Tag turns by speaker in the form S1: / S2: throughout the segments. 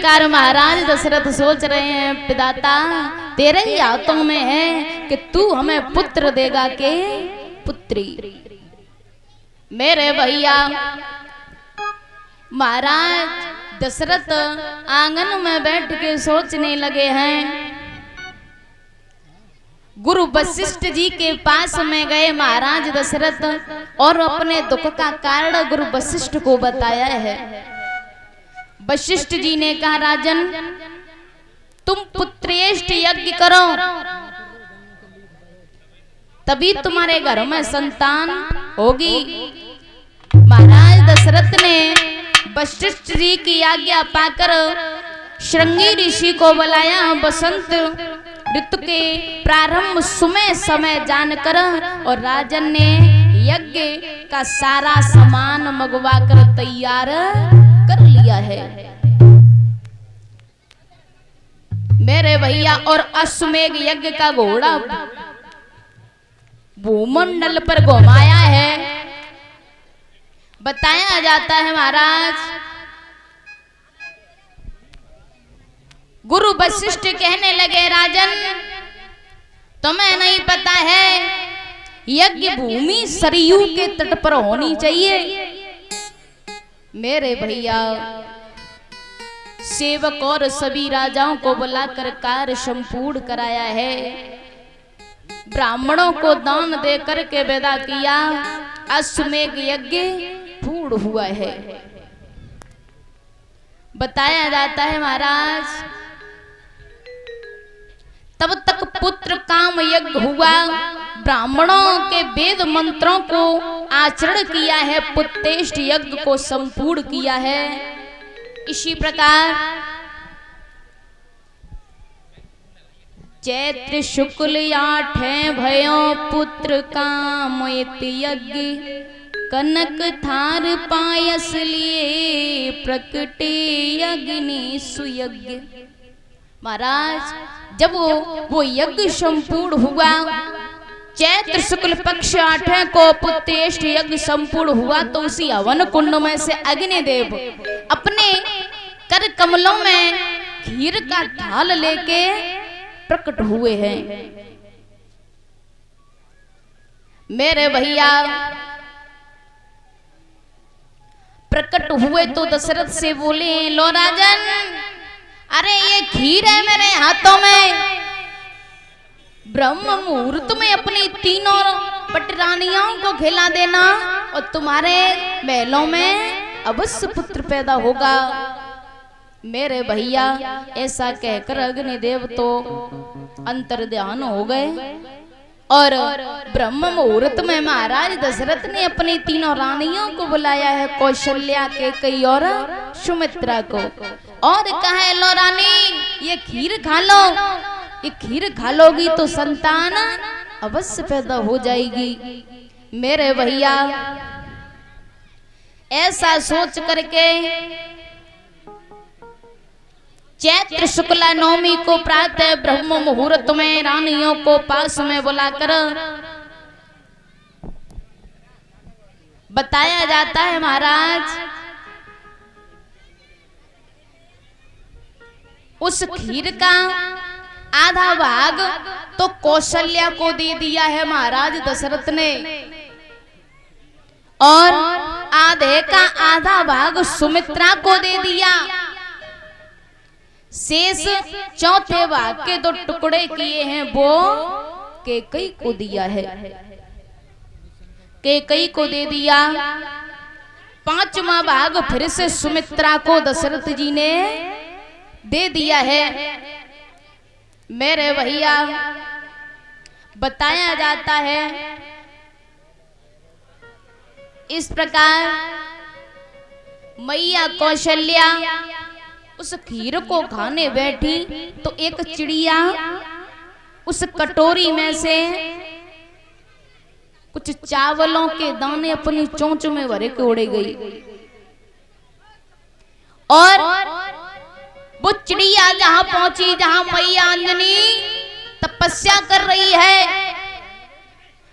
S1: प्रकार महाराज दशरथ सोच रहे हैं, पिताता तेरे ही हाथों में है कि तू हमें पुत्र देगा के पुत्री। मेरे भैया महाराज दशरथ आंगन में बैठ के सोचने लगे हैं। गुरु वशिष्ठ जी के पास में गए महाराज दशरथ और अपने दुख का कारण गुरु वशिष्ठ को बताया है। वशिष्ठ जी ने कहा, राजन तुम पुत्रेष्ट यज्ञ करो, तभी तुम्हारे घर में संतान होगी। महाराज दशरथ ने वशिष्ठ जी की आज्ञा पाकर श्रृंगी ऋषि को बुलाया। बसंत ऋतु के प्रारंभ समय जानकर और राजन ने यज्ञ का सारा सामान मंगवा कर तैयार कर लिया है। मेरे भैया और अश्वमेघ यज्ञ का घोड़ा भूमंडल पर घुमाया है। बताया जाता है महाराज गुरु वशिष्ठ कहने लगे, राजन तुम्हें नहीं पता है यज्ञ भूमि सरयू के तट पर होनी चाहिए। मेरे भैया सेवक और सभी राजाओं को बुलाकर कार्य संपूर्ण कराया है। ब्राह्मणों को दान दे करके विदा किया। अश्वमेघ यज्ञ पूर्ण हुआ है। बताया जाता है महाराज तब तक पुत्र काम यज्ञ हुआ। ब्राह्मणों के वेद मंत्रों को आचरण किया है, पुत्रेष्ट यज्ञ को संपूर्ण किया है। इसी प्रकार चैत्र शुक्ल 8 भयो पुत्र काम यज्ञ, कनक थार पायस लिए प्रकटे अग्नि सुयज्ञ। महाराज जब वो यज्ञ संपूर्ण हुआ, चैत्र शुक्ल पक्ष 8 को पुत्रेष्ट यज्ञ संपूर्ण हुआ, तो उसी हवन कुंड में से अग्निदेव अपने कर कमलों में खीर का ढाल लेके प्रकट हुए हैं। मेरे भैया प्रकट हुए तो दशरथ से बोले, लो राजन अरे ये खीर है मेरे हाथों में, ब्रह्म मुहूर्त में अपनी तीनों पटरानियों को खिला देना और तुम्हारे महलों में अवश्य पुत्र पैदा होगा। मेरे भैया ऐसा कहकर अग्निदेव तो अंतर ध्यान हो गए और ब्रह्म मुहूर्त में महाराज दशरथ ने अपनी तीनों रानियों को बुलाया है, कौशल्या, कैकेयी और सुमित्रा को, और कहा है, लो रानी ये खीर खा लो, ये खीर खा लोगी तो संतान अवश्य पैदा हो जाएगी। मेरे भैया ऐसा सोच करके चैत्र शुक्ला नवमी को प्रातः ब्रह्म मुहूर्त में रानियों को पास में बुलाकर बताया जाता है महाराज उस खीर का आधा भाग तो कौशल्या को दे दिया है महाराज दशरथ ने, और आधे का आधा भाग सुमित्रा को दे दिया। शेष चौथे भाग के 2 टुकड़े किए हैं वो कैकेयी को दिया है, कैकेयी को दे दिया। 5वां भाग फिर से सुमित्रा को दशरथ जी ने दे दिया है। मेरे भैया बताया जाता है इस प्रकार मैया कौशल्या उस खीर को खाने बैठी तो एक चिड़िया उस कटोरी में से कुछ चावलों के दाने अपनी चोंच में भरे के उड़े गई, और वो चिड़िया जहां पहुंची जहां मैया अंजनी तपस्या कर रही है,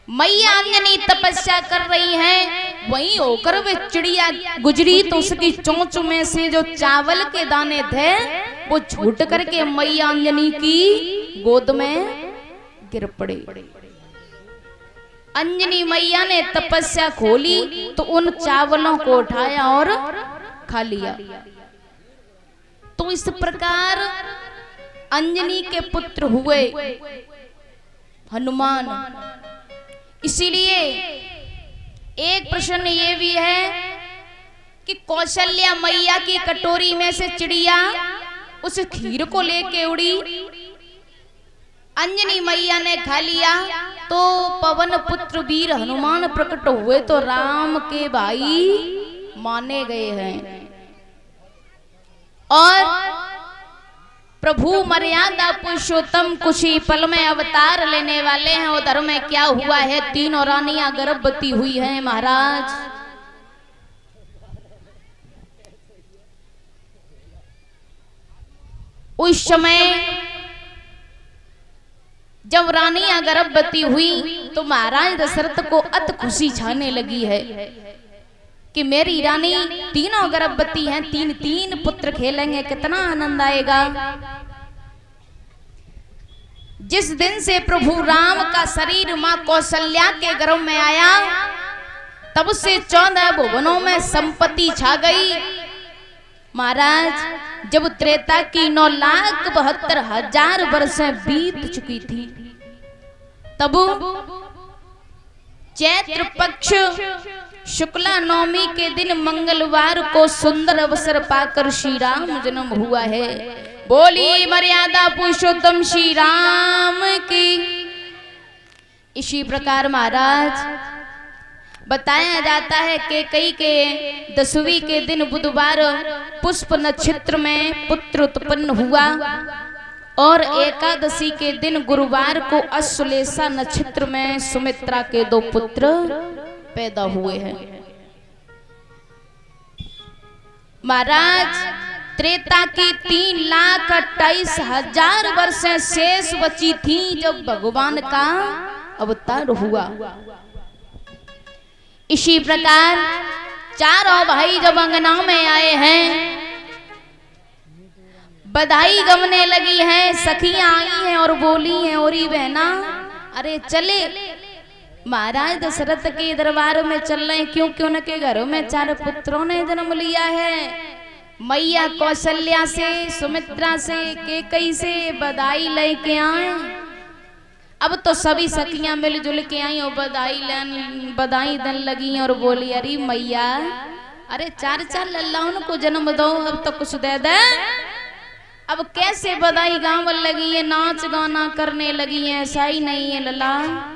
S1: मैया अंजनी तपस्या कर रही है, वहीं होकर वे चिड़िया गुजरी तो उसकी चोंच में से जो चावल के दाने थे वो छूट करके मैया अंजनी की गोद में गिर पड़े। अंजनी मैया ने तपस्या खोली तो उन चावलों को उठाया और खा लिया। तो इस प्रकार अंजनी के पुत्र हुए हनुमान। इसीलिए एक प्रश्न ये भी है कि कौशल्या मैया की कटोरी में से चिड़िया उस खीर को लेके उड़ी, अंजनी मैया ने खा लिया तो पवन पुत्र वीर हनुमान प्रकट हुए तो राम के भाई माने गए हैं। और प्रभु मर्यादा पुरुषोत्तम कुछ ही पल में अवतार लेने वाले हैं। उधर में क्या हुआ है, तीनों रानियां गर्भवती हुई हैं महाराज। उस समय जब रानियां गर्भवती हुई तो महाराज दशरथ को अत खुशी छाने लगी है कि मेरी रानी तीनों गर्भवती हैं, तीन तीन पुत्र खेलेंगे, कितना आनंद आएगा। जिस दिन से प्रभु राम का शरीर मां कौशल्या के गर्भ में आया तब से 14 भुवनों में संपत्ति छा गई। महाराज जब त्रेता की 9,72,000 वर्षें बीत चुकी थी तब चैत्र पक्ष शुक्ला नवमी के दिन मंगलवार को सुंदर अवसर पाकर श्री राम जन्म हुआ है। बोली मर्यादा पुरुषोत्तम श्री राम की। इसी प्रकार महाराज बताया जाता है कि कई के 10वीं के दिन बुधवार पुष्प नक्षत्र में पुत्र उत्पन्न हुआ और एकादशी के दिन गुरुवार को अश्लेषा नक्षत्र में सुमित्रा के 2 पुत्र पैदा हुए हैं। महाराज त्रेता की 3,28,000 वर्षें शेष बची थी जब भगवान का अवतार हुआ। इसी प्रकार चारों भाई जब अंगना में आए हैं बधाई गमने लगी है, सखियां आई हैं और बोली हैं औरी बहना अरे चले महाराज दशरथ के दरबार में चल रहे हैं क्योंकि उनके घरों में 4 पुत्रों ने जन्म लिया है। मैया कौशल्या से, सुमित्रा से, कैकेयी से बधाई लेके आए। अब तो सभी सखियां मिलजुल के आई और बधाई देने लगी और बोली अरे मैया अरे 4 लल्लाओं को जन्म दो, अब तो कुछ दे दे। अब कैसे बधाई गाँव लगी है, नाच गाना करने लगी है, ऐसा ही नहीं है लल्ला।